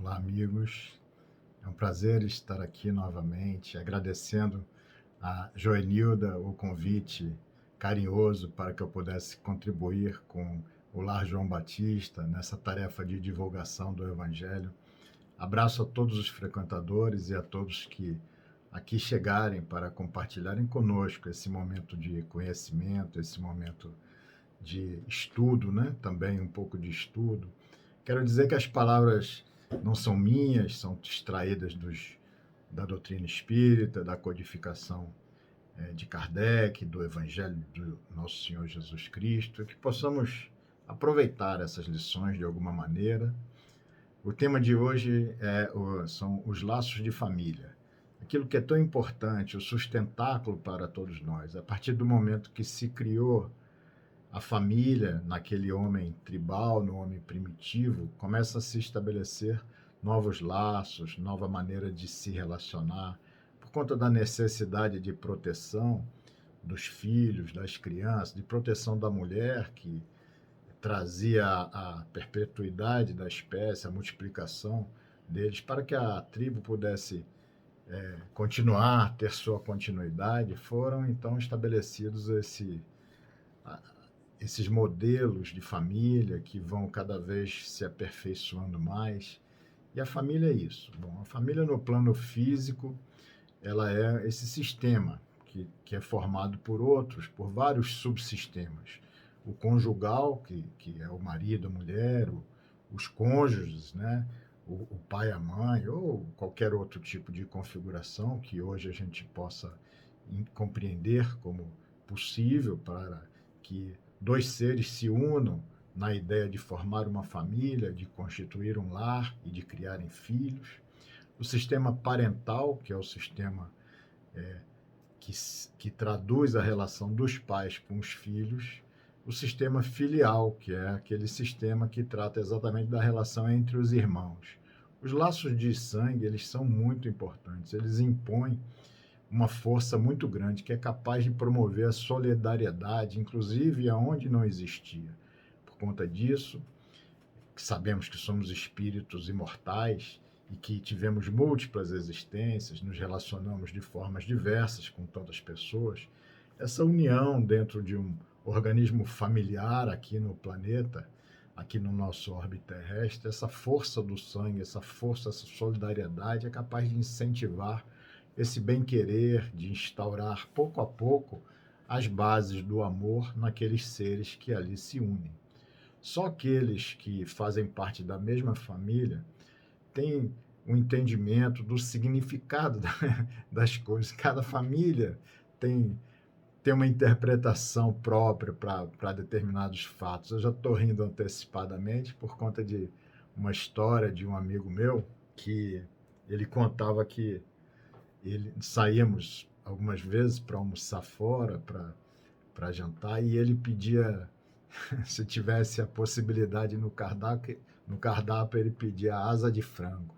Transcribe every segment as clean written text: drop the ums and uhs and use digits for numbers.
Olá, amigos. É um prazer estar aqui novamente, agradecendo a Joenilda o convite carinhoso para que eu pudesse contribuir com o Lar João Batista nessa tarefa de divulgação do Evangelho. Abraço a todos os frequentadores e a todos que aqui chegarem para compartilharem conosco esse momento de conhecimento, esse momento de estudo, né? Também um pouco de estudo. Quero dizer que as palavras não são minhas, são extraídas da doutrina espírita, da codificação de Kardec, do Evangelho do Nosso Senhor Jesus Cristo, que possamos aproveitar essas lições de alguma maneira. O tema de hoje são os laços de família. Aquilo que é tão importante, o sustentáculo para todos nós. A partir do momento que se criou a família, naquele homem tribal, no homem primitivo, começa a se estabelecer novos laços, nova maneira de se relacionar, por conta da necessidade de proteção dos filhos, das crianças, de proteção da mulher, que trazia a perpetuidade da espécie, a multiplicação deles, para que a tribo pudesse continuar, ter sua continuidade. Foram então estabelecidos esses modelos de família que vão cada vez se aperfeiçoando mais. E a família é isso. Bom, a família no plano físico, ela é esse sistema que é formado por vários subsistemas. O conjugal, que é o marido, a mulher, os cônjuges, né? O pai, a mãe, ou qualquer outro tipo de configuração que hoje a gente possa compreender como possível para que dois seres se unam na ideia de formar uma família, de constituir um lar e de criarem filhos. O sistema parental, que é o sistema que traduz a relação dos pais com os filhos. O sistema filial, que é aquele sistema que trata exatamente da relação entre os irmãos. Os laços de sangue, eles são muito importantes, eles impõem uma força muito grande, que é capaz de promover a solidariedade, inclusive aonde não existia. Por conta disso, sabemos que somos espíritos imortais e que tivemos múltiplas existências, nos relacionamos de formas diversas com tantas pessoas. Essa união dentro de um organismo familiar aqui no planeta, aqui no nosso orbe terrestre, essa força do sangue, essa força, essa solidariedade é capaz de incentivar esse bem-querer, de instaurar pouco a pouco as bases do amor naqueles seres que ali se unem. Só aqueles que fazem parte da mesma família têm um entendimento do significado das coisas. Cada família tem uma interpretação própria para determinados fatos. Eu já estou rindo antecipadamente por conta de uma história de um amigo meu, que ele contava que saíamos algumas vezes para almoçar fora, para jantar, e ele pedia, se tivesse a possibilidade no cardápio ele pedia asa de frango.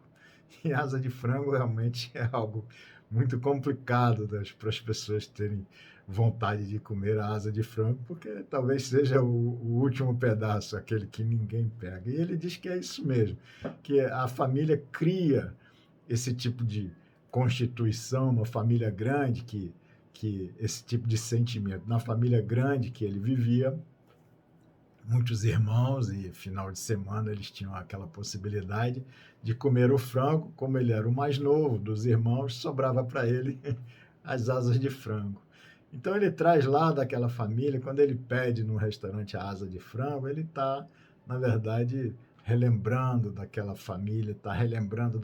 E asa de frango realmente é algo muito complicado para as pessoas terem vontade de comer a asa de frango, porque talvez seja o último pedaço, aquele que ninguém pega. E ele diz que é isso mesmo, que a família cria esse tipo de constituição, uma família grande, que esse tipo de sentimento. Na família grande que ele vivia, muitos irmãos, e final de semana eles tinham aquela possibilidade de comer o frango. Como ele era o mais novo dos irmãos, sobrava para ele as asas de frango. Então ele traz lá daquela família, quando ele pede num restaurante a asa de frango, ele está, na verdade, relembrando daquela família, está relembrando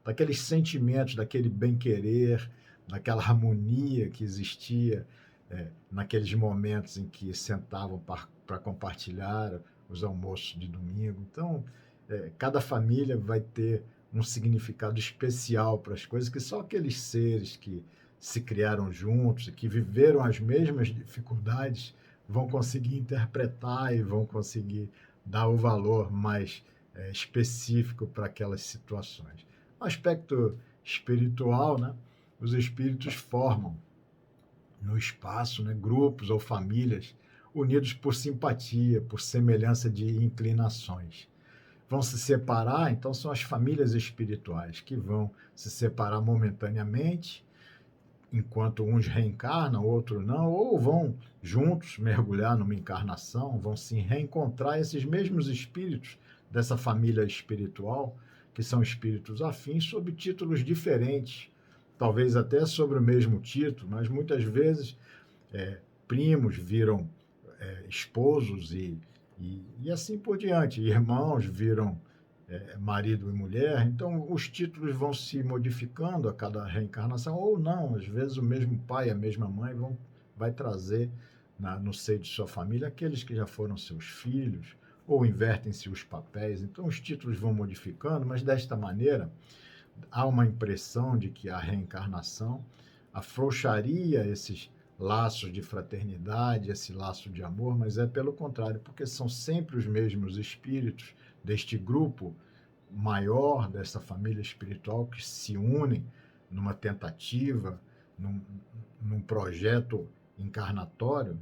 daqueles sentimentos, daquele bem-querer, daquela harmonia que existia naqueles momentos em que sentavam para compartilhar os almoços de domingo. Então, cada família vai ter um significado especial para as coisas, que só aqueles seres que se criaram juntos e que viveram as mesmas dificuldades vão conseguir interpretar e vão conseguir dar o valor mais específico para aquelas situações. No aspecto espiritual, né, os espíritos formam no espaço, né, grupos ou famílias unidos por simpatia, por semelhança de inclinações. vão se separar, então são as famílias espirituais que vão se separar momentaneamente, enquanto uns reencarnam, outros não, ou vão juntos mergulhar numa encarnação, vão se reencontrar esses mesmos espíritos dessa família espiritual, que são espíritos afins, sob títulos diferentes, talvez até sobre o mesmo título, mas muitas vezes primos viram esposos e assim por diante, irmãos viram marido e mulher, então os títulos vão se modificando a cada reencarnação, ou não, às vezes o mesmo pai, a mesma mãe vai trazer no seio de sua família aqueles que já foram seus filhos, ou invertem-se os papéis, então os títulos vão modificando, mas desta maneira há uma impressão de que a reencarnação afrouxaria esses laços de fraternidade, esse laço de amor, mas é pelo contrário, porque são sempre os mesmos espíritos deste grupo maior, dessa família espiritual, que se unem numa tentativa, num projeto encarnatório.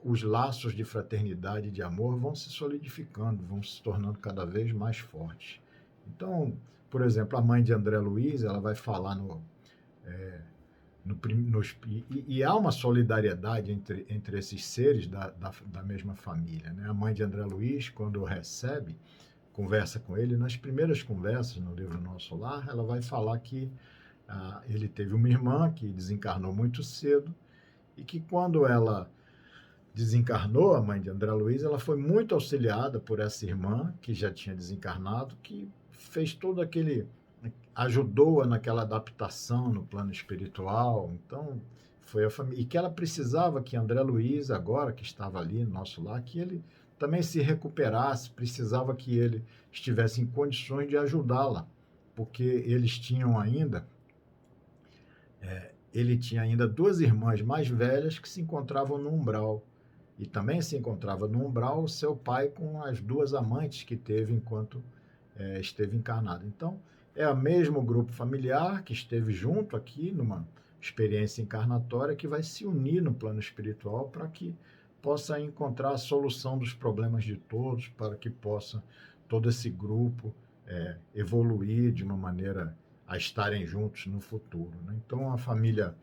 Os laços de fraternidade e de amor vão se solidificando, vão se tornando cada vez mais fortes. Então, por exemplo, a mãe de André Luiz, ela vai falar e há uma solidariedade entre esses seres da mesma família, né? A mãe de André Luiz, quando o recebe, conversa com ele, nas primeiras conversas no livro Nosso Lar, ela vai falar que ele teve uma irmã que desencarnou muito cedo e que quando ela desencarnou, a mãe de André Luiz, ela foi muito auxiliada por essa irmã que já tinha desencarnado, que fez todo ajudou-a naquela adaptação no plano espiritual. Então, foi a família. E que ela precisava que André Luiz, agora que estava ali no Nosso Lar, que ele também se recuperasse, precisava que ele estivesse em condições de ajudá-la, porque ele tinha ainda duas irmãs mais velhas que se encontravam no umbral. E também se encontrava no umbral o seu pai com as duas amantes que teve enquanto esteve encarnado. Então, é o mesmo grupo familiar que esteve junto aqui numa experiência encarnatória que vai se unir no plano espiritual para que possa encontrar a solução dos problemas de todos, para que possa todo esse grupo evoluir de uma maneira a estarem juntos no futuro, né? Então, a família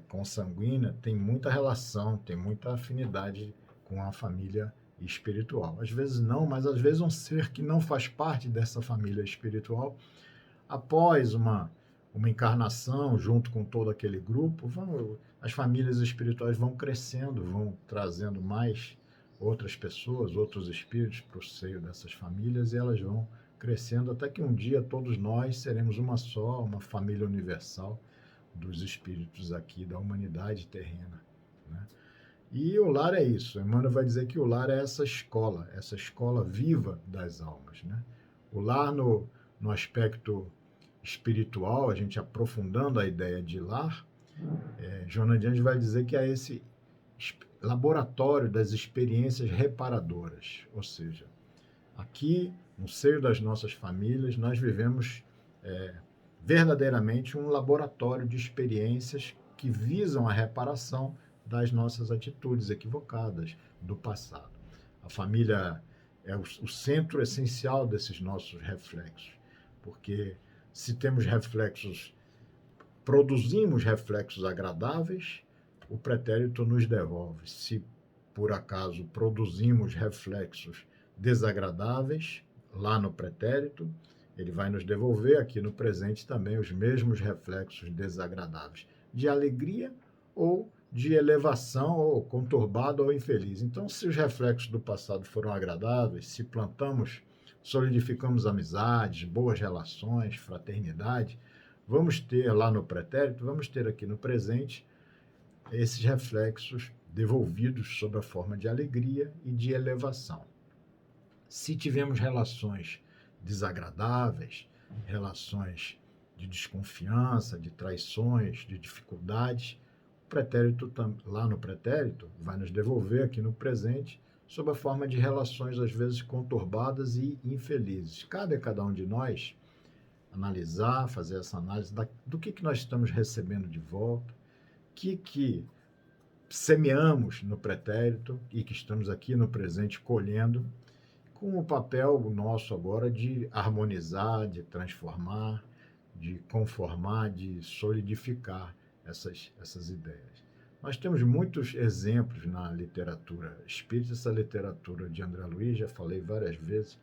consanguínea tem muita relação, tem muita afinidade com a família espiritual. Às vezes não, mas às vezes um ser que não faz parte dessa família espiritual, após uma encarnação, junto com todo aquele grupo, as famílias espirituais vão crescendo, vão trazendo mais outras pessoas, outros espíritos para o seio dessas famílias, e elas vão crescendo até que um dia todos nós seremos uma só, uma família universal dos espíritos aqui da humanidade terrena, né? E o lar é isso. Emmanuel vai dizer que o lar é essa escola viva das almas, né? O lar no aspecto espiritual, a gente aprofundando a ideia de lar, Joana de Anjos vai dizer que é esse laboratório das experiências reparadoras, ou seja, aqui no seio das nossas famílias nós vivemos verdadeiramente um laboratório de experiências que visam a reparação das nossas atitudes equivocadas do passado. A família é o centro essencial desses nossos reflexos, porque se temos produzimos reflexos agradáveis, o pretérito nos devolve. Se por acaso produzimos reflexos desagradáveis lá no pretérito, ele vai nos devolver aqui no presente também os mesmos reflexos desagradáveis, de alegria ou de elevação, ou conturbado ou infeliz. Então, se os reflexos do passado foram agradáveis, se solidificamos amizades, boas relações, fraternidade, vamos ter lá no pretérito, vamos ter aqui no presente esses reflexos devolvidos sob a forma de alegria e de elevação. Se tivemos relações desagradáveis, relações de desconfiança, de traições, de dificuldades, lá no pretérito vai nos devolver aqui no presente sob a forma de relações às vezes conturbadas e infelizes. Cabe a cada um de nós analisar, fazer essa análise do que nós estamos recebendo de volta, que semeamos no pretérito e que estamos aqui no presente colhendo, com o papel nosso agora de harmonizar, de transformar, de conformar, de solidificar essas ideias. Nós temos muitos exemplos na literatura espírita, essa literatura de André Luiz, já falei várias vezes,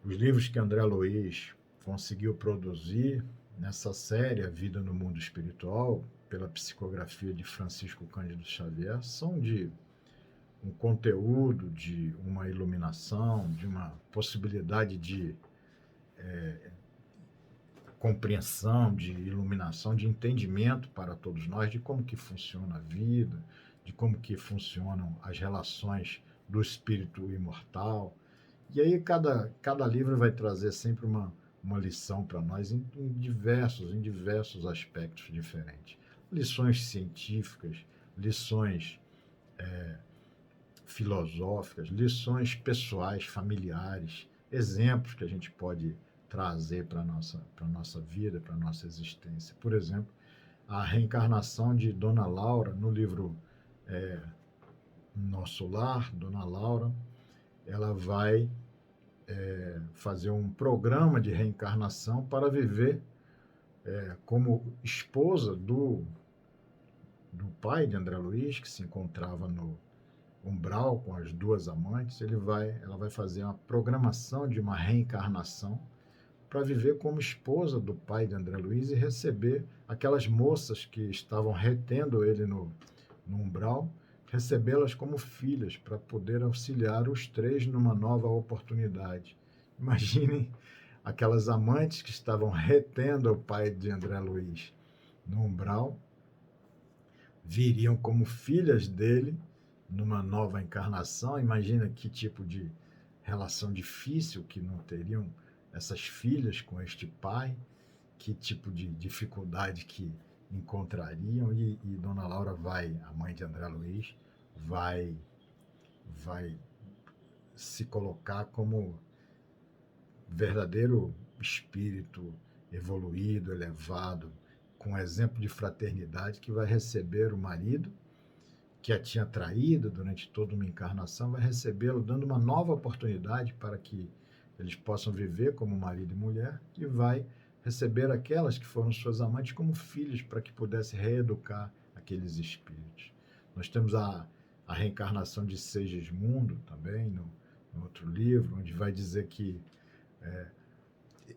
os livros que André Luiz conseguiu produzir nessa série A Vida no Mundo Espiritual, pela psicografia de Francisco Cândido Xavier, são de um conteúdo, de uma iluminação, de uma possibilidade de compreensão, de iluminação, de entendimento para todos nós de como que funciona a vida, de como que funcionam as relações do espírito imortal. E aí cada livro vai trazer sempre uma lição para nós em diversos aspectos diferentes. Lições científicas, lições filosóficas, lições pessoais, familiares, exemplos que a gente pode trazer para a nossa vida, para a nossa existência. Por exemplo, a reencarnação de Dona Laura, no livro Nosso Lar, Dona Laura, ela vai fazer um programa de reencarnação para viver como esposa do pai de André Luiz, que se encontrava no umbral com as duas amantes. Ela vai fazer uma programação de uma reencarnação para viver como esposa do pai de André Luiz e receber aquelas moças que estavam retendo ele no umbral, recebê-las como filhas para poder auxiliar os três numa nova oportunidade. Imaginem aquelas amantes que estavam retendo o pai de André Luiz no umbral, viriam como filhas dele numa nova encarnação. Imagina que tipo de relação difícil que não teriam essas filhas com este pai, que tipo de dificuldade que encontrariam. E Dona Laura a mãe de André Luiz, vai se colocar como verdadeiro espírito evoluído, elevado, com exemplo de fraternidade, que vai receber o marido que a tinha traído durante toda uma encarnação, vai recebê-lo, dando uma nova oportunidade para que eles possam viver como marido e mulher, e vai receber aquelas que foram suas amantes como filhos, para que pudesse reeducar aqueles espíritos. Nós temos a reencarnação de Segismundo também, no outro livro, onde vai dizer que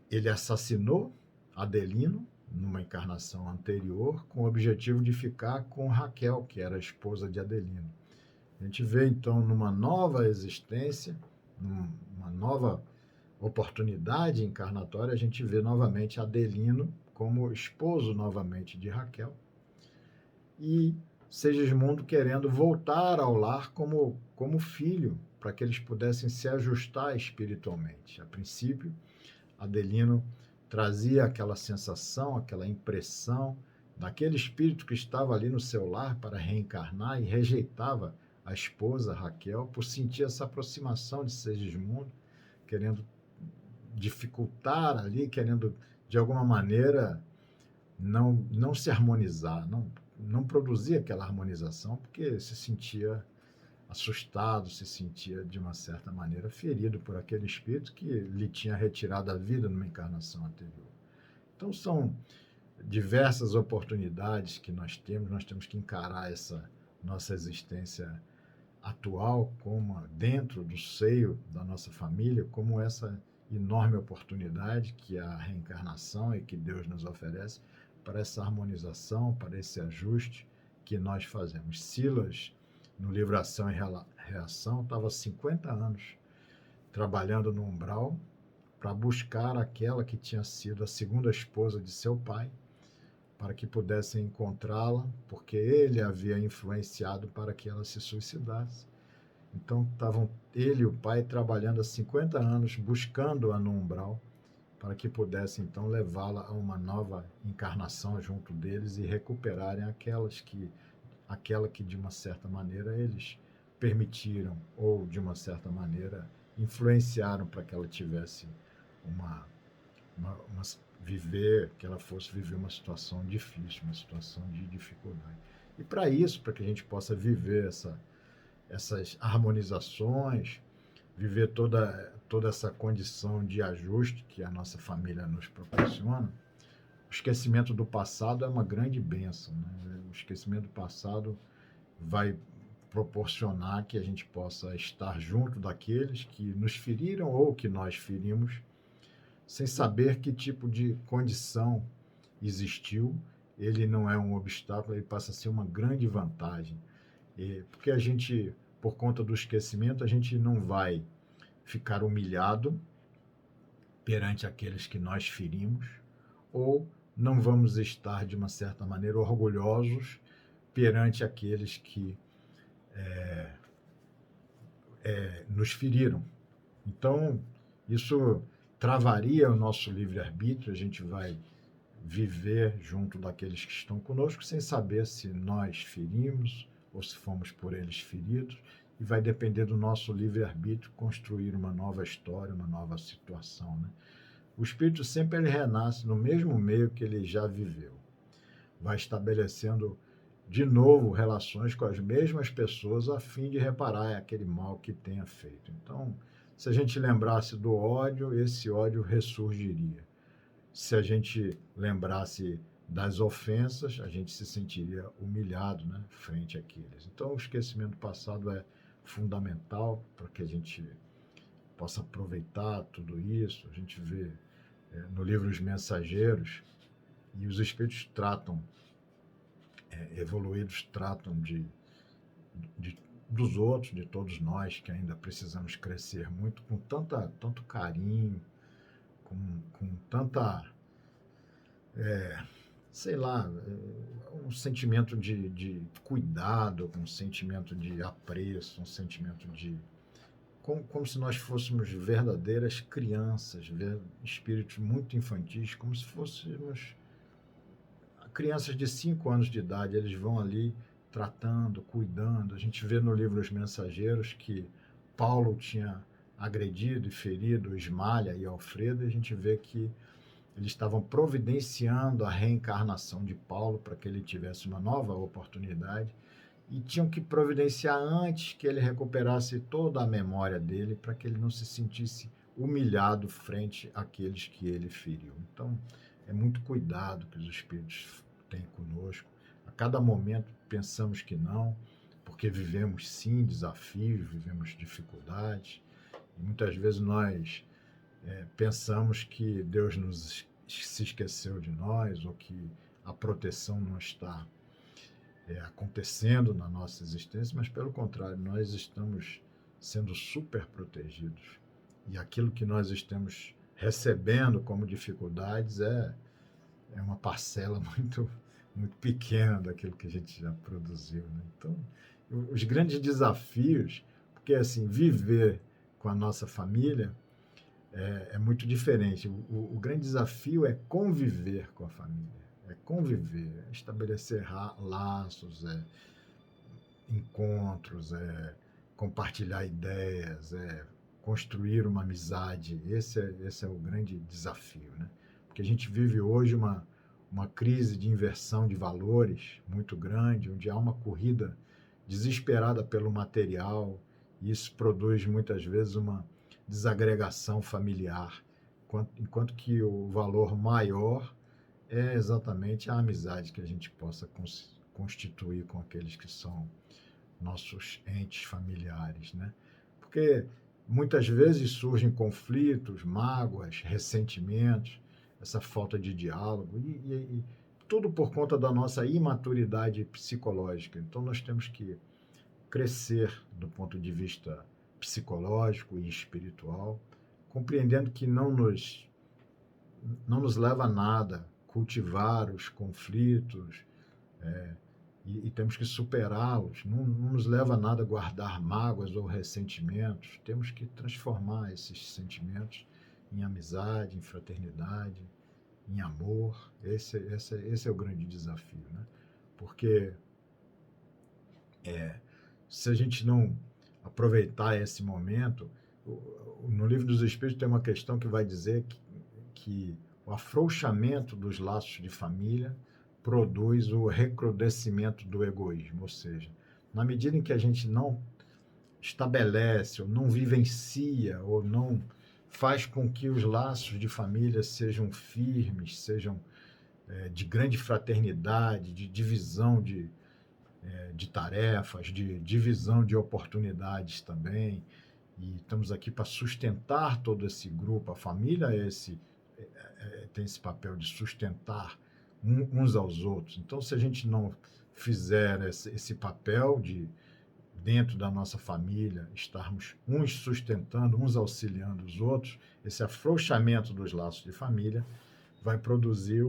ele assassinou Adelino numa encarnação anterior, com o objetivo de ficar com Raquel, que era a esposa de Adelino. A gente vê, então, numa nova existência, numa nova oportunidade encarnatória, a gente vê novamente Adelino como esposo novamente de Raquel, e Segismundo querendo voltar ao lar como filho, para que eles pudessem se ajustar espiritualmente. A princípio, Adelino trazia aquela sensação, aquela impressão daquele espírito que estava ali no seu lar para reencarnar, e rejeitava a esposa Raquel por sentir essa aproximação de Segismundo, querendo dificultar ali, querendo de alguma maneira não se harmonizar, não produzir aquela harmonização, porque se sentia assustado, se sentia de uma certa maneira ferido por aquele espírito que lhe tinha retirado a vida numa encarnação anterior. Então são diversas oportunidades que nós temos que encarar essa nossa existência atual como dentro do seio da nossa família, como essa enorme oportunidade que é a reencarnação e que Deus nos oferece para essa harmonização, para esse ajuste que nós fazemos. Silas, no livro Ação e Reação, estava 50 anos trabalhando no umbral para buscar aquela que tinha sido a segunda esposa de seu pai, para que pudessem encontrá-la, porque ele havia influenciado para que ela se suicidasse. Então estavam ele e o pai trabalhando há 50 anos, buscando-a no umbral, para que pudessem então levá-la a uma nova encarnação junto deles e recuperarem aquela que de uma certa maneira eles permitiram, ou de uma certa maneira influenciaram para que ela tivesse que ela fosse viver uma situação difícil, uma situação de dificuldade. E para isso, para que a gente possa viver essas harmonizações, viver toda essa condição de ajuste que a nossa família nos proporciona, o esquecimento do passado é uma grande bênção, né? O esquecimento do passado vai proporcionar que a gente possa estar junto daqueles que nos feriram ou que nós ferimos, sem saber que tipo de condição existiu. Ele não é um obstáculo, ele passa a ser uma grande vantagem. Porque a gente, por conta do esquecimento, a gente não vai ficar humilhado perante aqueles que nós ferimos, ou não vamos estar, de uma certa maneira, orgulhosos perante aqueles que nos feriram. Então, isso travaria o nosso livre-arbítrio, a gente vai viver junto daqueles que estão conosco, sem saber se nós ferimos ou se fomos por eles feridos, e vai depender do nosso livre-arbítrio construir uma nova história, uma nova situação, né? O espírito sempre ele renasce no mesmo meio que ele já viveu. Vai estabelecendo de novo relações com as mesmas pessoas a fim de reparar aquele mal que tenha feito. Então, se a gente lembrasse do ódio, esse ódio ressurgiria. Se a gente lembrasse das ofensas, a gente se sentiria humilhado, né, frente àqueles. Então, o esquecimento passado é fundamental para que a gente possa aproveitar tudo isso. A gente vê no livro Os Mensageiros, e os espíritos tratam, evoluídos tratam dos outros, de todos nós que ainda precisamos crescer muito, com tanto carinho, com tanta, sei lá, um sentimento de cuidado, um sentimento de apreço, um sentimento de... Como se nós fôssemos verdadeiras crianças, espíritos muito infantis, como se fôssemos crianças de 5 anos de idade. Eles vão ali tratando, cuidando. A gente vê no livro Os Mensageiros que Paulo tinha agredido e ferido Ismalha e Alfredo, e a gente vê que eles estavam providenciando a reencarnação de Paulo para que ele tivesse uma nova oportunidade, e tinham que providenciar antes que ele recuperasse toda a memória dele, para que ele não se sentisse humilhado frente àqueles que ele feriu. Então, é muito cuidado que os espíritos têm conosco. A cada momento pensamos que não, porque vivemos sim desafios, vivemos dificuldades, e muitas vezes nós pensamos que Deus se esqueceu de nós, ou que a proteção não está acontecendo na nossa existência, mas pelo contrário, nós estamos sendo super protegidos, e aquilo que nós estamos recebendo como dificuldades é uma parcela muito, muito pequena daquilo que a gente já produziu, né? Então, os grandes desafios, porque assim, viver com a nossa família é muito diferente. O grande desafio é conviver com a família, é conviver, é estabelecer laços, encontros, compartilhar ideias, construir uma amizade. Esse é o grande desafio, né? Porque a gente vive hoje uma crise de inversão de valores muito grande, onde há uma corrida desesperada pelo material, e isso produz muitas vezes uma desagregação familiar, enquanto que o valor maior é exatamente a amizade que a gente possa constituir com aqueles que são nossos entes familiares, né? Porque muitas vezes surgem conflitos, mágoas, ressentimentos, essa falta de diálogo, e tudo por conta da nossa imaturidade psicológica. Então, nós temos que crescer do ponto de vista psicológico e espiritual, compreendendo que não nos leva a nada cultivar os conflitos, e temos que superá-los. Não nos leva a nada guardar mágoas ou ressentimentos. Temos que transformar esses sentimentos em amizade, em fraternidade, em amor. Esse é o grande desafio, né? Porque se a gente não aproveitar esse momento, no Livro dos Espíritos tem uma questão que vai dizer que o afrouxamento dos laços de família produz o recrudescimento do egoísmo, ou seja, na medida em que a gente não estabelece, ou não vivencia, ou não faz com que os laços de família sejam firmes, sejam de grande fraternidade, de divisão de tarefas, de divisão de oportunidades também. E estamos aqui para sustentar todo esse grupo. A família tem esse papel de sustentar uns aos outros. Então, se a gente não fizer esse papel de, dentro da nossa família, estarmos uns sustentando, uns auxiliando os outros, esse afrouxamento dos laços de família vai produzir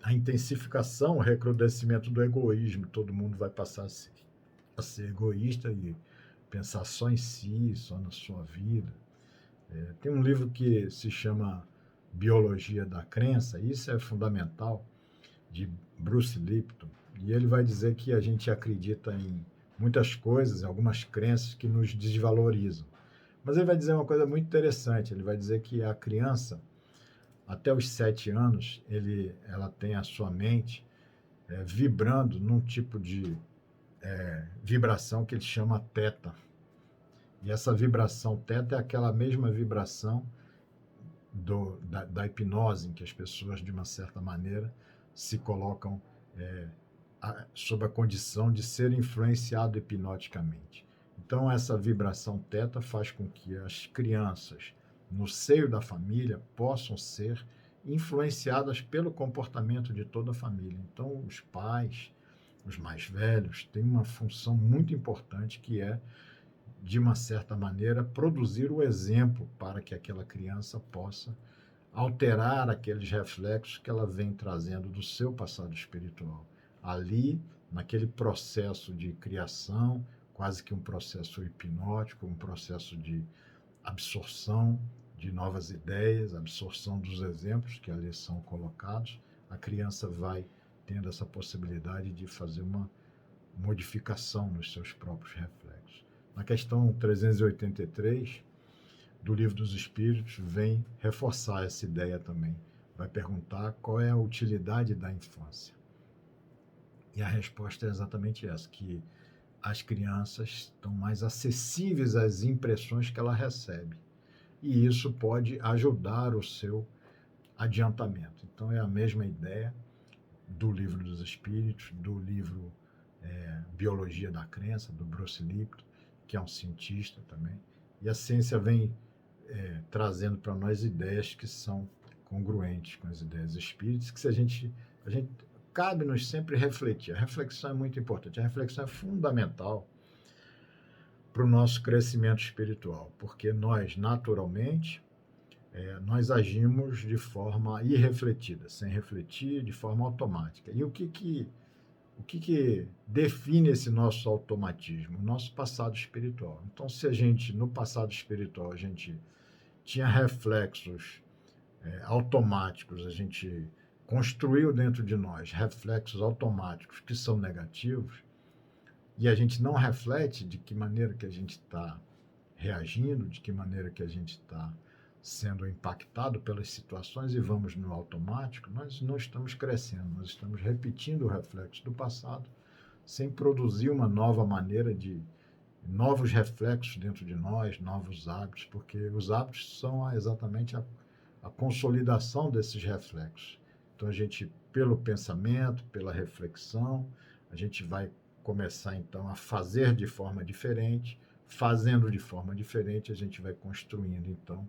a intensificação, o recrudescimento do egoísmo. Todo mundo vai passar a ser egoísta e pensar só em si, só na sua vida. Tem um livro que se chama Biologia da Crença, isso é fundamental, de Bruce Lipton, e ele vai dizer que a gente acredita em muitas coisas, em algumas crenças que nos desvalorizam. Mas ele vai dizer uma coisa muito interessante, ele vai dizer que a criança, até os 7 anos, ela tem a sua mente vibrando num tipo de vibração que ele chama teta. E essa vibração teta é aquela mesma vibração da hipnose, em que as pessoas, de uma certa maneira, se colocam sob a condição de ser influenciado hipnoticamente. Então, essa vibração teta faz com que as crianças, no seio da família, possam ser influenciadas pelo comportamento de toda a família. Então, os pais, os mais velhos, têm uma função muito importante, que é, de uma certa maneira, produzir o exemplo para que aquela criança possa alterar aqueles reflexos que ela vem trazendo do seu passado espiritual. Ali, naquele processo de criação, quase que um processo hipnótico, um processo de absorção de novas ideias, absorção dos exemplos que ali são colocados, a criança vai tendo essa possibilidade de fazer uma modificação nos seus próprios reflexos. Na questão 383 do Livro dos Espíritos, vem reforçar essa ideia também. Vai perguntar qual é a utilidade da infância. E a resposta é exatamente essa, que as crianças estão mais acessíveis às impressões que ela recebe. E isso pode ajudar o seu adiantamento. Então, é a mesma ideia do Livro dos Espíritos, do livro Biologia da Crença, do Bruce Lipton, que é um cientista também. E a ciência vem trazendo para nós ideias que são congruentes com as ideias espíritas, que se a gente cabe-nos sempre refletir. A reflexão é muito importante. A reflexão é fundamental para o nosso crescimento espiritual, porque nós, naturalmente, nós agimos de forma irrefletida, sem refletir, de forma automática. E o que define esse nosso automatismo? O nosso passado espiritual. Então, se a gente, no passado espiritual, a gente tinha reflexos automáticos, a gente construiu dentro de nós reflexos automáticos que são negativos, e a gente não reflete de que maneira que a gente está reagindo, de que maneira que a gente está sendo impactado pelas situações, e vamos no automático, nós não estamos crescendo, nós estamos repetindo o reflexo do passado, sem produzir uma nova maneira novos reflexos dentro de nós, novos hábitos, porque os hábitos são exatamente a consolidação desses reflexos. Então, a gente, pelo pensamento, pela reflexão, a gente vai começar, então, a fazer de forma diferente. Fazendo de forma diferente, a gente vai construindo, então,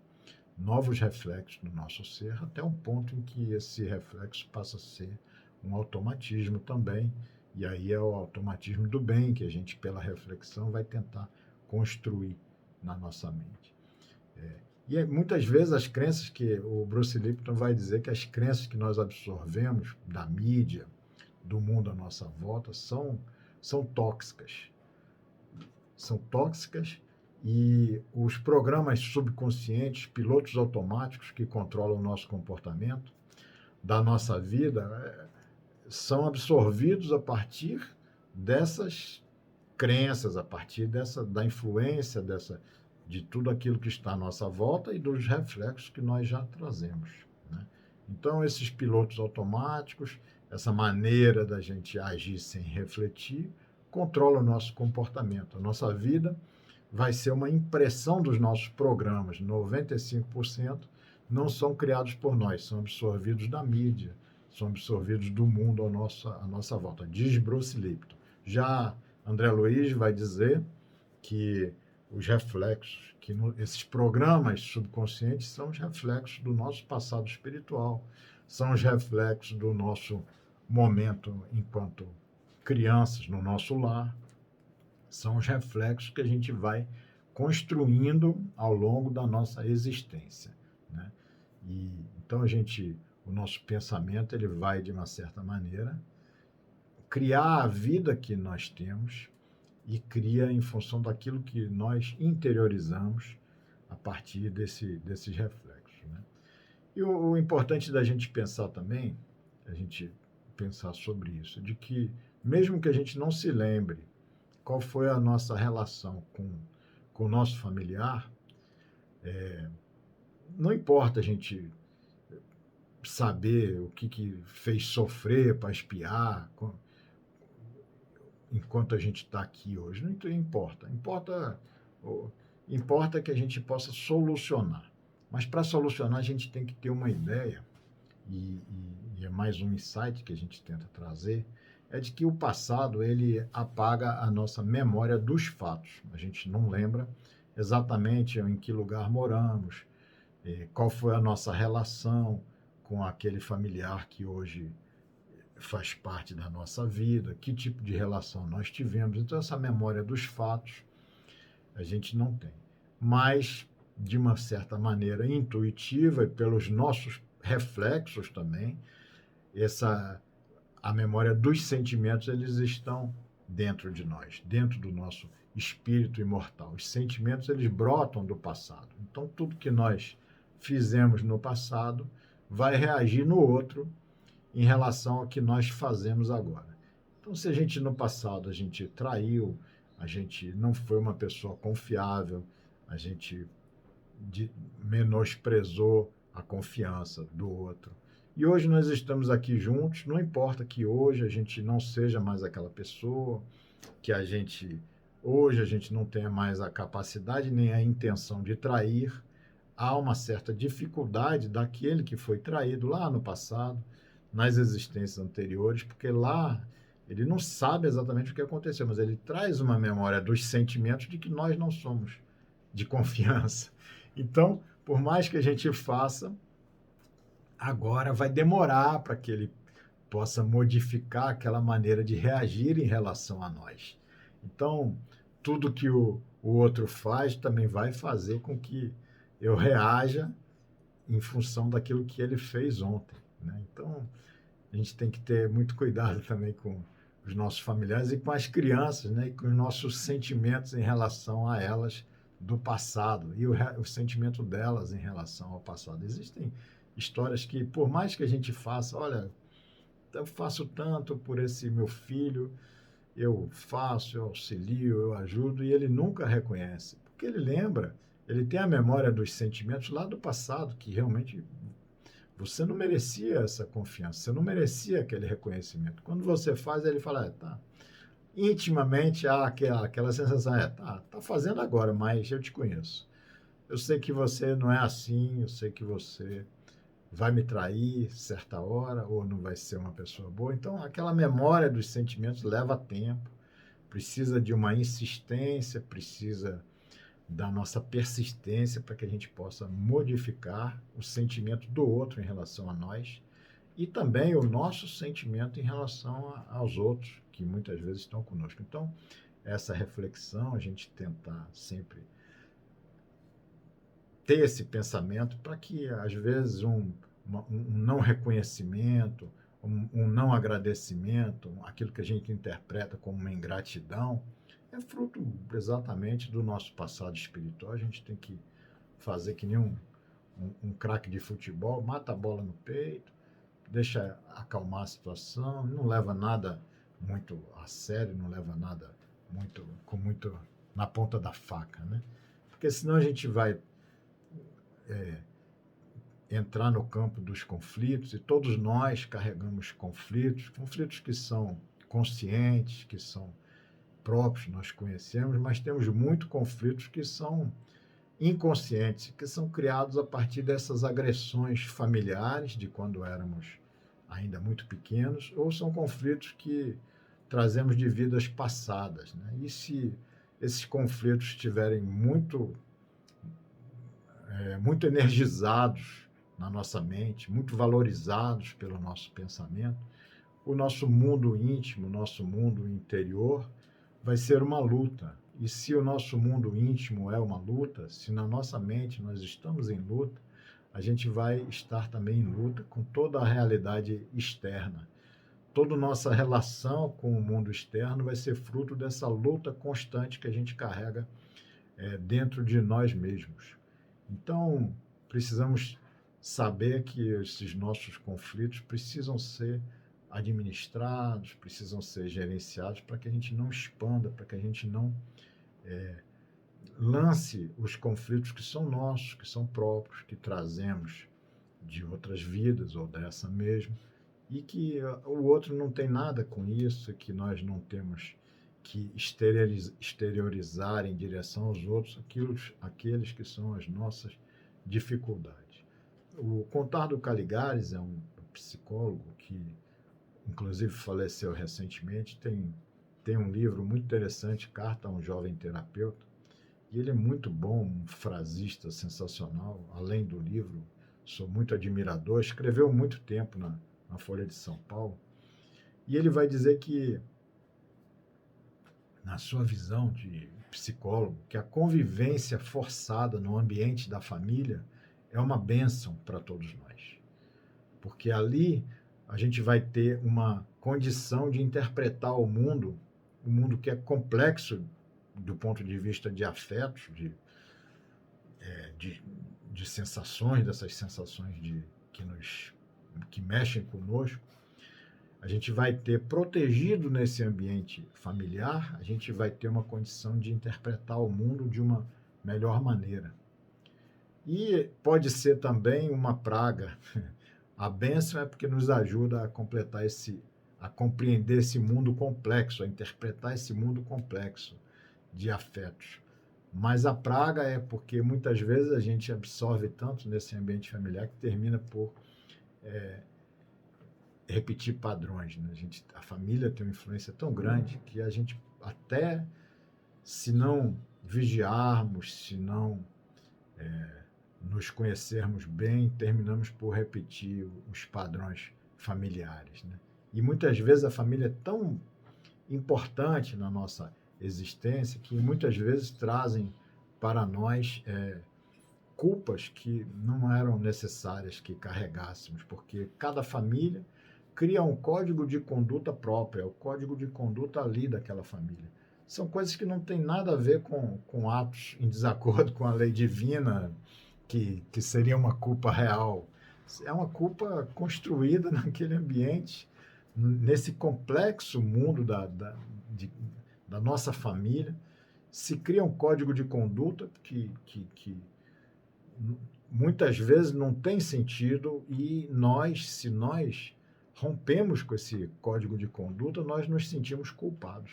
novos reflexos no nosso ser, até um ponto em que esse reflexo passa a ser um automatismo também. E aí é o automatismo do bem, que a gente, pela reflexão, vai tentar construir na nossa mente. E muitas vezes as crenças que o Bruce Lipton vai dizer que as crenças que nós absorvemos da mídia, do mundo à nossa volta, são tóxicas. São tóxicas, e os programas subconscientes, pilotos automáticos que controlam o nosso comportamento, da nossa vida, são absorvidos a partir dessas crenças, a partir da influência de tudo aquilo que está à nossa volta e dos reflexos que nós já trazemos, né? Então, esses pilotos automáticos, essa maneira da gente agir sem refletir, controla o nosso comportamento. A nossa vida vai ser uma impressão dos nossos programas. 95% não são criados por nós, são absorvidos da mídia, são absorvidos do mundo à nossa volta. Diz Bruce Lipton. Já André Luiz vai dizer que os reflexos, esses programas subconscientes são os reflexos do nosso passado espiritual, são os reflexos do nosso momento enquanto crianças no nosso lar, são os reflexos que a gente vai construindo ao longo da nossa existência, né? E então o nosso pensamento ele vai de uma certa maneira criar a vida que nós temos e cria em função daquilo que nós interiorizamos a partir desses reflexos, né? E o importante da gente pensar também, a gente pensar sobre isso, de que mesmo que a gente não se lembre qual foi a nossa relação com o nosso familiar, não importa a gente saber o que fez sofrer para espiar enquanto a gente está aqui hoje. Não importa. Importa que a gente possa solucionar. Mas para solucionar, a gente tem que ter uma ideia, e é mais um insight que a gente tenta trazer, é de que o passado ele apaga a nossa memória dos fatos. A gente não lembra exatamente em que lugar moramos, qual foi a nossa relação com aquele familiar que hoje faz parte da nossa vida, que tipo de relação nós tivemos. Então, essa memória dos fatos a gente não tem. Mas, de uma certa maneira intuitiva e pelos nossos reflexos também, a memória dos sentimentos, eles estão dentro de nós, dentro do nosso espírito imortal. Os sentimentos, eles brotam do passado. Então, tudo que nós fizemos no passado vai reagir no outro em relação ao que nós fazemos agora. Então, se a gente no passado a gente traiu, a gente não foi uma pessoa confiável, a gente menosprezou a confiança do outro. E hoje nós estamos aqui juntos, não importa que hoje a gente não seja mais aquela pessoa, que hoje a gente não tenha mais a capacidade nem a intenção de trair, há uma certa dificuldade daquele que foi traído lá no passado, nas existências anteriores, porque lá ele não sabe exatamente o que aconteceu, mas ele traz uma memória dos sentimentos de que nós não somos de confiança. Então, por mais que a gente faça, agora vai demorar para que ele possa modificar aquela maneira de reagir em relação a nós. Então, tudo que o outro faz também vai fazer com que eu reaja em função daquilo que ele fez ontem, né? Então, a gente tem que ter muito cuidado também com os nossos familiares e com as crianças, né? E com os nossos sentimentos em relação a elas do passado e o sentimento delas em relação ao passado. Existem histórias que, por mais que a gente faça, olha, eu faço tanto por esse meu filho, eu faço, eu auxilio, eu ajudo, e ele nunca reconhece, porque ele lembra, ele tem a memória dos sentimentos lá do passado, que realmente você não merecia essa confiança, você não merecia aquele reconhecimento. Quando você faz, ele fala, tá. Intimamente há aquela sensação, tá fazendo agora, mas eu te conheço. Eu sei que você não é assim, eu sei que você vai me trair certa hora, ou não vai ser uma pessoa boa. Então, aquela memória dos sentimentos leva tempo, precisa de uma insistência, precisa da nossa persistência para que a gente possa modificar o sentimento do outro em relação a nós e também o nosso sentimento em relação aos outros, que muitas vezes estão conosco. Então, essa reflexão, a gente tentar sempre ter esse pensamento para que, às vezes, um não reconhecimento, um não agradecimento, aquilo que a gente interpreta como uma ingratidão, é fruto exatamente do nosso passado espiritual. A gente tem que fazer que nem um craque de futebol, mata a bola no peito, deixa acalmar a situação, não leva nada muito a sério, não leva nada muito na ponta da faca, né? Porque senão a gente vai entrar no campo dos conflitos, e todos nós carregamos conflitos que são conscientes, que são próprios nós conhecemos, mas temos muitos conflitos que são inconscientes, que são criados a partir dessas agressões familiares de quando éramos ainda muito pequenos, ou são conflitos que trazemos de vidas passadas, né? E se esses conflitos estiverem muito energizados na nossa mente, muito valorizados pelo nosso pensamento, o nosso mundo íntimo, o nosso mundo interior vai ser uma luta. E se o nosso mundo íntimo é uma luta, se na nossa mente nós estamos em luta, a gente vai estar também em luta com toda a realidade externa. Toda nossa relação com o mundo externo vai ser fruto dessa luta constante que a gente carrega dentro de nós mesmos. Então, precisamos saber que esses nossos conflitos precisam ser administrados, precisam ser gerenciados para que a gente não expanda, para que a gente não lance os conflitos que são nossos, que são próprios, que trazemos de outras vidas ou dessa mesma, e que o outro não tem nada com isso, que nós não temos que exteriorizar em direção aos outros aqueles que são as nossas dificuldades. O Contardo Caligares é um psicólogo que, inclusive, faleceu recentemente, tem um livro muito interessante, Carta a um Jovem Terapeuta, e ele é muito bom, um frasista sensacional. Além do livro, sou muito admirador, escreveu muito tempo na Folha de São Paulo, e ele vai dizer que, na sua visão de psicólogo, que a convivência forçada no ambiente da família é uma bênção para todos nós. Porque ali a gente vai ter uma condição de interpretar o mundo que é complexo do ponto de vista de afetos, de sensações, dessas sensações que mexem conosco. A gente vai ter protegido nesse ambiente familiar, a gente vai ter uma condição de interpretar o mundo de uma melhor maneira. E pode ser também uma praga. A bênção é porque nos ajuda a completar a compreender esse mundo complexo, a interpretar esse mundo complexo de afetos. Mas a praga é porque muitas vezes a gente absorve tanto nesse ambiente familiar que termina por repetir padrões, né? A família tem uma influência tão grande que a gente, até se não vigiarmos, se não nos conhecermos bem, terminamos por repetir os padrões familiares, né? E muitas vezes a família é tão importante na nossa existência que muitas vezes trazem para nós culpas que não eram necessárias que carregássemos, porque cada família cria um código de conduta própria, o código de conduta ali daquela família. São coisas que não têm nada a ver com atos em desacordo com a lei divina, que seria uma culpa real. É uma culpa construída naquele ambiente, nesse complexo mundo da nossa família. Se cria um código de conduta que muitas vezes não tem sentido, e se nós rompemos com esse código de conduta, nós nos sentimos culpados.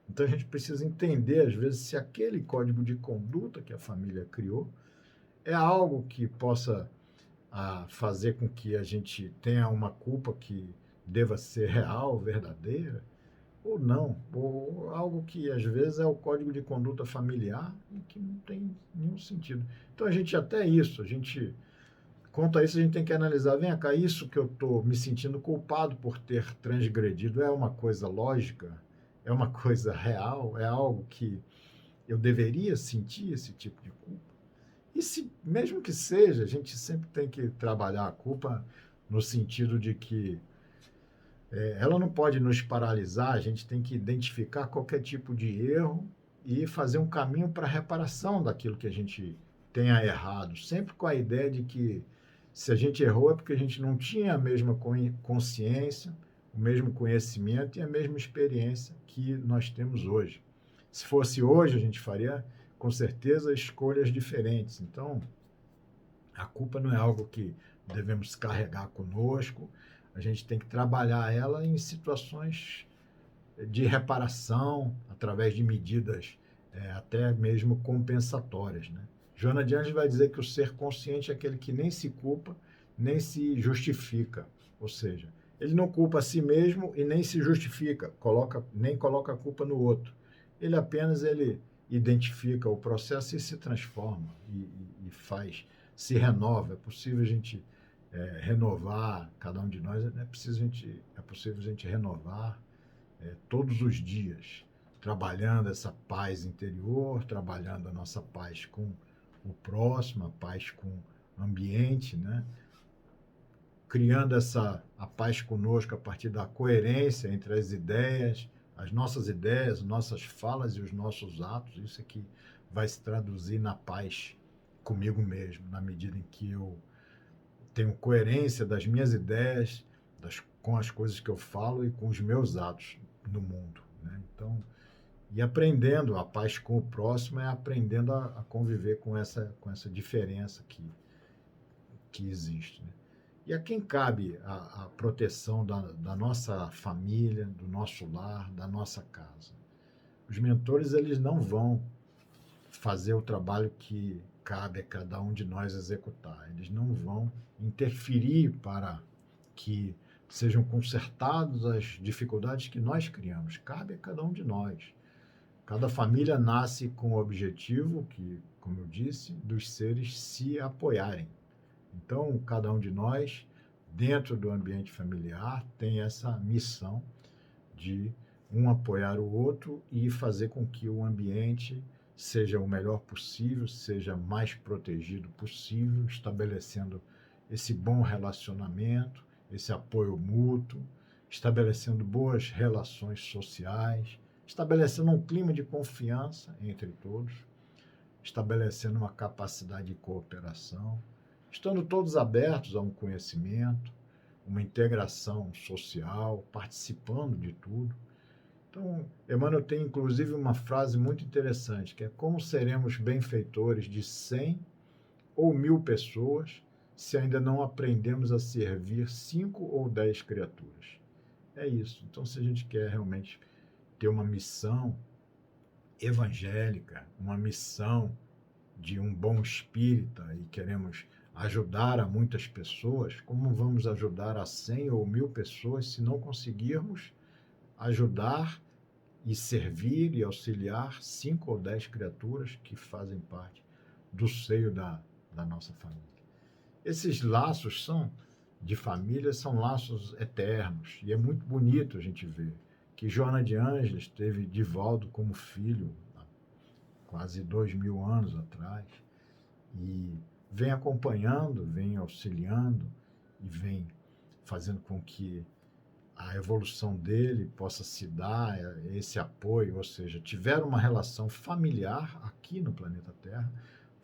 Então a gente precisa entender, às vezes, se aquele código de conduta que a família criou é algo que possa fazer com que a gente tenha uma culpa que deva ser real, verdadeira, ou não, ou algo que às vezes é o código de conduta familiar e que não tem nenhum sentido. Então quanto a isso, a gente tem que analisar, vem cá, isso que eu estou me sentindo culpado por ter transgredido é uma coisa lógica? É uma coisa real? É algo que eu deveria sentir esse tipo de culpa? E se, mesmo que seja, a gente sempre tem que trabalhar a culpa no sentido de que ela não pode nos paralisar, a gente tem que identificar qualquer tipo de erro e fazer um caminho para a reparação daquilo que a gente tenha errado, sempre com a ideia de que se a gente errou é porque a gente não tinha a mesma consciência, o mesmo conhecimento e a mesma experiência que nós temos hoje. Se fosse hoje, a gente faria, com certeza, escolhas diferentes. Então, a culpa não é algo que devemos carregar conosco, a gente tem que trabalhar ela em situações de reparação, através de medidas até mesmo compensatórias, né? Joana de Anjos vai dizer que o ser consciente é aquele que nem se culpa, nem se justifica. Ou seja, ele não culpa a si mesmo e nem se justifica, nem coloca a culpa no outro. Ele identifica o processo e se transforma e faz, se renova. É possível a gente renovar, cada um de nós, é possível a gente renovar todos os dias, trabalhando essa paz interior, trabalhando a nossa paz com o próximo, a paz com o ambiente, né? Criando a paz conosco a partir da coerência entre as nossas falas e os nossos atos. Isso é que vai se traduzir na paz comigo mesmo, na medida em que eu tenho coerência das minhas ideias, com as coisas que eu falo e com os meus atos no mundo, né? Então, e aprendendo a paz com o próximo é aprendendo a conviver com essa diferença que existe, né? E a quem cabe a proteção da nossa família, do nosso lar, da nossa casa? Os mentores, eles não vão fazer o trabalho que cabe a cada um de nós executar. Eles não vão interferir para que sejam consertadas as dificuldades que nós criamos. Cabe a cada um de nós. Cada família nasce com o objetivo, que, como eu disse, dos seres se apoiarem. Então, cada um de nós, dentro do ambiente familiar, tem essa missão de um apoiar o outro e fazer com que o ambiente seja o melhor possível, seja mais protegido possível, estabelecendo esse bom relacionamento, esse apoio mútuo, estabelecendo boas relações sociais, estabelecendo um clima de confiança entre todos, estabelecendo uma capacidade de cooperação, estando todos abertos a um conhecimento, uma integração social, participando de tudo. Então, Emmanuel tem inclusive uma frase muito interessante, que é: como seremos benfeitores de 100 ou 1000 pessoas se ainda não aprendemos a servir 5 ou 10 criaturas? É isso. Então, se a gente quer realmente ter uma missão evangélica, uma missão de um bom espírita e queremos ajudar a muitas pessoas, como vamos ajudar a 100 ou 1000 pessoas se não conseguirmos ajudar e servir e auxiliar 5 ou 10 criaturas que fazem parte do seio da nossa família? Esses laços de família são laços eternos, e é muito bonito a gente ver que Joana de Ângeles teve Divaldo como filho há quase 2000 anos atrás, e vem acompanhando, vem auxiliando e vem fazendo com que a evolução dele possa se dar, esse apoio, ou seja, tiveram uma relação familiar aqui no planeta Terra,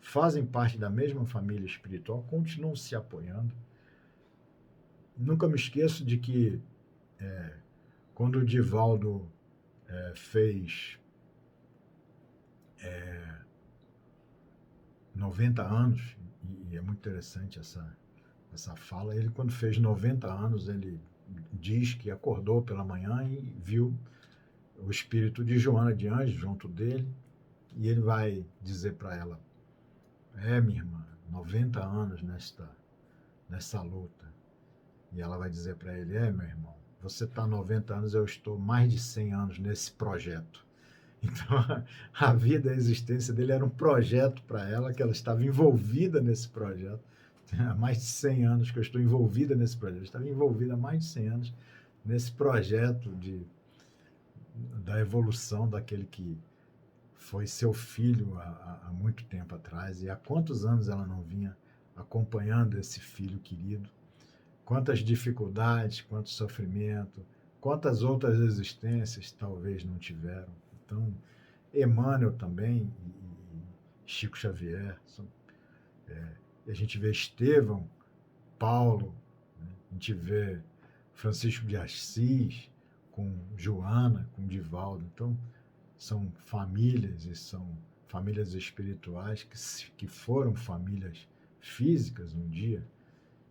fazem parte da mesma família espiritual, continuam se apoiando. Nunca me esqueço de que quando o Divaldo fez 90 anos, e é muito interessante essa fala, ele quando fez 90 anos, ele diz que acordou pela manhã e viu o espírito de Joana de Anjos junto dele, e ele vai dizer para ela: minha irmã, 90 anos nessa luta. E ela vai dizer para ele: meu irmão, você está 90 anos, eu estou mais de 100 anos nesse projeto. Então, a vida, a existência dele era um projeto para ela, que ela estava envolvida nesse projeto. Há mais de 100 anos que eu estou envolvida nesse projeto. Eu estava envolvida há mais de 100 anos nesse projeto da evolução daquele que foi seu filho há muito tempo atrás. E há quantos anos ela não vinha acompanhando esse filho querido? Quantas dificuldades, quanto sofrimento, quantas outras existências talvez não tiveram. Então, Emmanuel também e Chico Xavier, a gente vê Estevão, Paulo, né? A gente vê Francisco de Assis com Joana, com Divaldo. Então, são famílias e são famílias espirituais que foram famílias físicas um dia.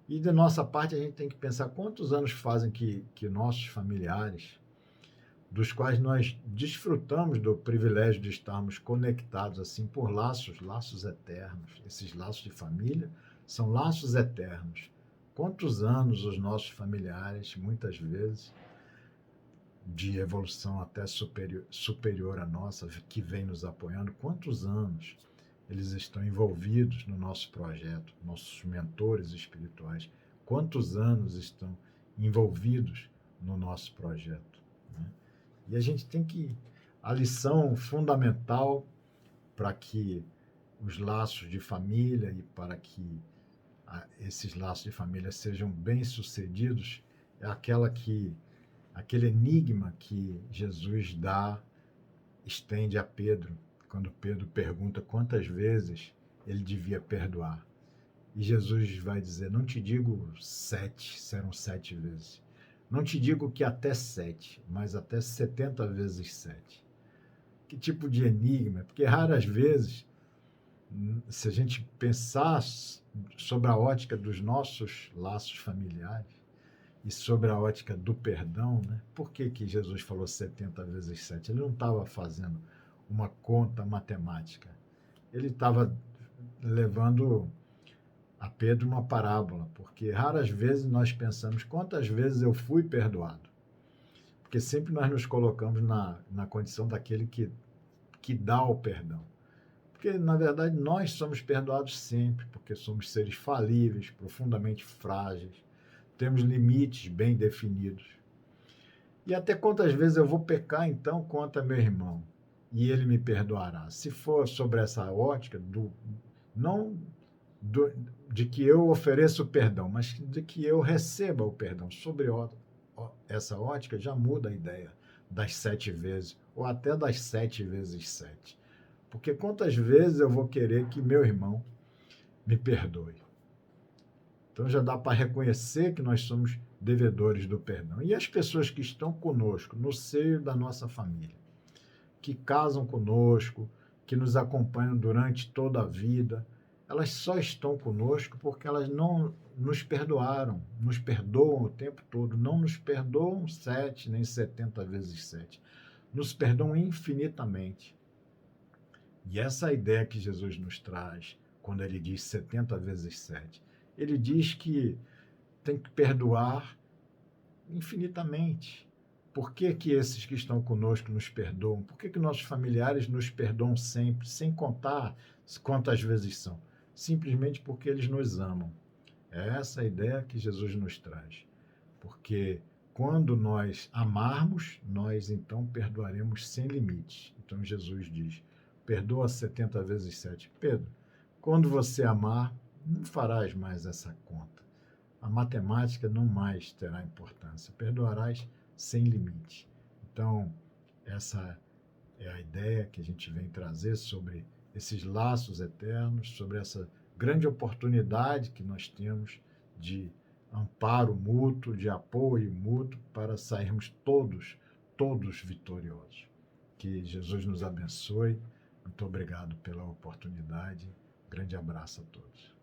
E da nossa parte a gente tem que pensar quantos anos fazem que nossos familiares dos quais nós desfrutamos do privilégio de estarmos conectados assim por laços eternos. Esses laços de família são laços eternos. Quantos anos os nossos familiares, muitas vezes, de evolução até superior à nossa, que vem nos apoiando, quantos anos eles estão envolvidos no nosso projeto, nossos mentores espirituais, quantos anos estão envolvidos no nosso projeto, né? E a gente tem que, a lição fundamental para que os laços de família e para que esses laços de família sejam bem-sucedidos é aquele enigma que Jesus estende a Pedro, quando Pedro pergunta quantas vezes ele devia perdoar. E Jesus vai dizer, não te digo 7, serão 7 vezes. Não te digo que até 7, mas até 70 vezes 7. Que tipo de enigma? Porque raras vezes, se a gente pensar sobre a ótica dos nossos laços familiares e sobre a ótica do perdão, né? Por que Jesus falou 70 vezes 7? Ele não estava fazendo uma conta matemática. Ele estava levando a Pedro uma parábola, porque raras vezes nós pensamos quantas vezes eu fui perdoado. Porque sempre nós nos colocamos na condição daquele que dá o perdão. Porque, na verdade, nós somos perdoados sempre, porque somos seres falíveis, profundamente frágeis, temos limites bem definidos. E até quantas vezes eu vou pecar, então, contra meu irmão, e ele me perdoará? Se for sobre essa ótica, não de que eu ofereça o perdão, mas de que eu receba o perdão. Sobre essa ótica, já muda a ideia das 7 vezes, ou até das 7 vezes 7. Porque quantas vezes eu vou querer que meu irmão me perdoe? Então já dá para reconhecer que nós somos devedores do perdão. E as pessoas que estão conosco, no seio da nossa família, que casam conosco, que nos acompanham durante toda a vida, elas só estão conosco porque elas não nos perdoaram, nos perdoam o tempo todo, não nos perdoam 7 nem 70 vezes 7, nos perdoam infinitamente. E essa é a ideia que Jesus nos traz quando ele diz 70 vezes 7. Ele diz que tem que perdoar infinitamente. Por que esses que estão conosco nos perdoam? Por que nossos familiares nos perdoam sempre, sem contar quantas vezes são? Simplesmente porque eles nos amam. É essa a ideia que Jesus nos traz. Porque quando nós amarmos, nós então perdoaremos sem limites. Então Jesus diz, perdoa 70 vezes 7. Pedro, quando você amar, não farás mais essa conta. A matemática não mais terá importância. Perdoarás sem limite. Então, essa é a ideia que a gente vem trazer sobre esses laços eternos, sobre essa grande oportunidade que nós temos de amparo mútuo, de apoio mútuo, para sairmos todos vitoriosos. Que Jesus nos abençoe. Muito obrigado pela oportunidade. Grande abraço a todos.